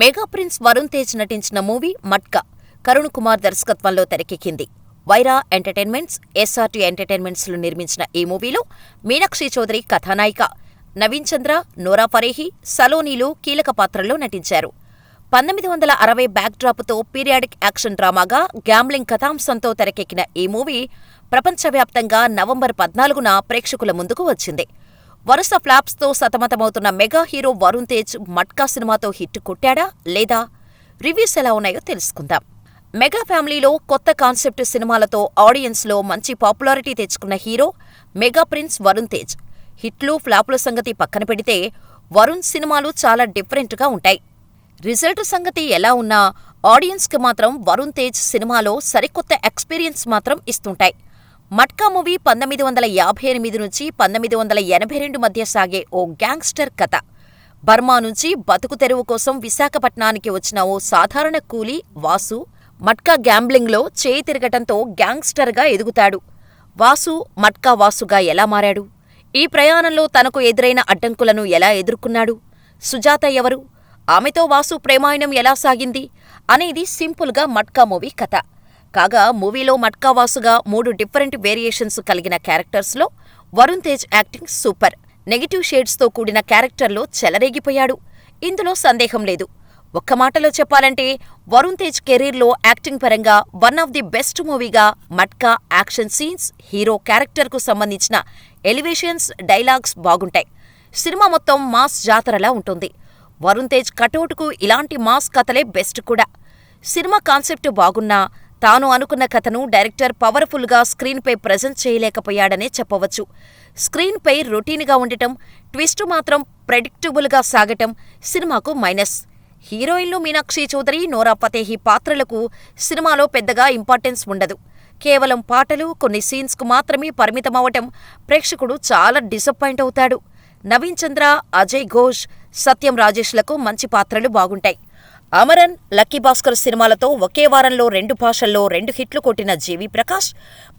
Mega prince Varun Tej నటించిన movie matka Karun Kumar దర్శకత్వంలో తెరకెక్కింది. Wyra entertainments, SRT ఎంటర్టైన్మెంట్స్లు నిర్మించిన ఈ మూవీలో మీనాక్షి చౌదరి కథానాయిక, నవీన్ చంద్ర, నోరా ఫరేహి, సలోనీలు కీలక పాత్రల్లో నటించారు. 1960 బ్యాక్డ్రాప్తో పీరియాడిక్ యాక్షన్ డ్రామాగా గ్యాంబ్లింగ్ కథాంశంతో తెరకెక్కిన ఈ మూవీ ప్రపంచవ్యాప్తంగా నవంబర్ 14న ప్రేక్షకుల ముందుకు వచ్చింది. వరుస ఫ్లాప్స్తో సతమతమవుతున్న మెగా హీరో వరుణ్ తేజ్ మట్కా సినిమాతో హిట్ కొట్టాడా లేదా? రివ్యూస్ ఎలా ఉన్నాయో తెలుసుకుందాం. మెగా ఫ్యామిలీలో కొత్త కాన్సెప్ట్ సినిమాలతో ఆడియన్స్లో మంచి పాపులారిటీ తెచ్చుకున్న hero mega prince Varun Tej. హిట్లు, ఫ్లాపుల సంగతి పక్కన పెడితే వరుణ్ సినిమాలు చాలా డిఫరెంట్గా ఉంటాయి. రిజల్ట్ సంగతి ఎలా ఉన్నా ఆడియన్స్కి మాత్రం వరుణ్ తేజ్ సినిమాలో సరికొత్త ఎక్స్పీరియన్స్ మాత్రం ఇస్తుంటాయి. మట్కా మూవీ 1958 నుంచి 1982 మధ్య సాగే ఓ గ్యాంగ్స్టర్ కథ. బర్మా నుంచి బతుకు తెరువు కోసం విశాఖపట్నానికి వచ్చిన ఓ సాధారణ కూలీ వాసు మట్కా గ్యాంబ్లింగ్లో చేయి తిరగటంతో గ్యాంగ్స్టర్గా ఎదుగుతాడు. వాసు మట్కా వాసుగా ఎలా మారాడు? ఈ ప్రయాణంలో తనకు ఎదురైన అడ్డంకులను ఎలా ఎదుర్కొన్నాడు? సుజాత ఎవరు? ఆమెతో వాసు ప్రేమాయణం ఎలా సాగింది? అనేది సింపుల్గా మట్కా మూవీ కథ. కాగా మూవీలో మట్కా వాసుగా 3 డిఫరెంట్ వేరియేషన్స్ కలిగిన క్యారెక్టర్స్లో Varun Tej acting super. Negative షేడ్స్తో కూడిన క్యారెక్టర్లో చెలరేగిపోయాడు. ఇందులో సందేహం లేదు. ఒక్క మాటలో చెప్పాలంటే వరుణ్ తేజ్ కెరీర్లో యాక్టింగ్ పరంగా వన్ ఆఫ్ ది బెస్ట్ మూవీగా మట్కా. యాక్షన్ సీన్స్, హీరో క్యారెక్టర్కు సంబంధించిన ఎలివేషన్స్, డైలాగ్స్ బాగుంటాయి. సినిమా మొత్తం మాస్ జాతరలా ఉంటుంది. వరుణ్ తేజ్ కటౌట్కు ఇలాంటి మాస్ కథలే బెస్ట్ కూడా. సినిమా కాన్సెప్ట్ బాగున్నా తాను అనుకున్న కథను డైరెక్టర్ పవర్ఫుల్గా స్క్రీన్పై ప్రజెంట్ చేయలేకపోయాడనే చెప్పవచ్చు. స్క్రీన్పై రొటీన్గా ఉండటం, ట్విస్ట్ మాత్రం ప్రెడిక్టబుల్గా సాగటం సినిమాకు మైనస్. హీరోయిన్లు మీనాక్షి చౌదరి, నోరా ఫతేహి పాత్రలకు సినిమాలో పెద్దగా ఇంపార్టెన్స్ ఉండదు. కేవలం పాటలు, కొన్ని సీన్స్కు మాత్రమే పరిమితమవటం ప్రేక్షకుడు చాలా డిసప్పాయింట్ అవుతాడు. నవీన్ చంద్ర, అజయ్ ఘోష్, సత్యం రాజేష్లకు మంచి పాత్రలు బాగుంటాయి. అమరన్, లక్కీ భాస్కర్ సినిమాలతో ఒకే వారంలో 2 భాషల్లో 2 హిట్లు కొట్టిన జీవి ప్రకాష్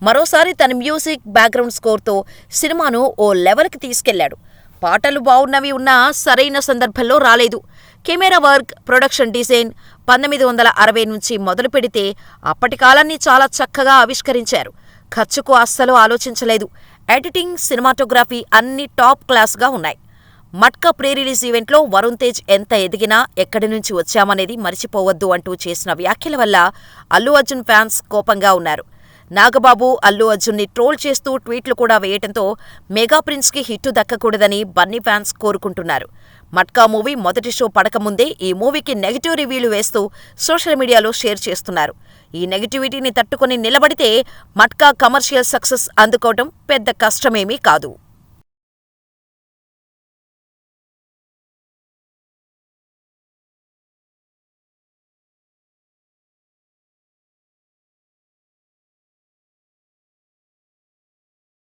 మరోసారి తన మ్యూజిక్, బ్యాక్గ్రౌండ్ స్కోర్తో సినిమాను ఓ లెవెల్కి తీసుకెళ్లాడు. పాటలు బావున్నవి ఉన్నా సరైన సందర్భంలో రాలేదు. కెమెరా వర్క్, ప్రొడక్షన్ డిజైన్ 1960 నుంచి మొదలు పెడితే అప్పటి కాలాన్ని చాలా చక్కగా ఆవిష్కరించారు. ఖర్చుకు అస్సలు ఆలోచించలేదు. ఎడిటింగ్, సినిమాటోగ్రఫీ అన్నీ టాప్ క్లాస్గా ఉన్నాయి. మట్కా ప్రీ రిలీజ్ ఈవెంట్లో వరుణ్ తేజ్ ఎంత ఎదిగినా ఎక్కడి నుంచి వచ్చామనేది మరిచిపోవద్దు అంటూ చేసిన వ్యాఖ్యల వల్ల అల్లు అర్జున్ ఫ్యాన్స్ కోపంగా ఉన్నారు. నాగబాబు అల్లు అర్జున్ని ట్రోల్ చేస్తూ ట్వీట్లు కూడా వేయటంతో మెగా ప్రిన్స్కి హిట్టు దక్కకూడదని బన్నీ ఫ్యాన్స్ కోరుకుంటున్నారు. మట్కా మూవీ మొదటి షో పడకముందే ఈ మూవీకి నెగిటివ్ రివ్యూలు వేస్తూ సోషల్ మీడియాలో షేర్ చేస్తున్నారు. ఈ నెగిటివిటీని తట్టుకుని నిలబడితే మట్కా కమర్షియల్ సక్సెస్ అందుకోవటం పెద్ద కష్టమేమీ కాదు.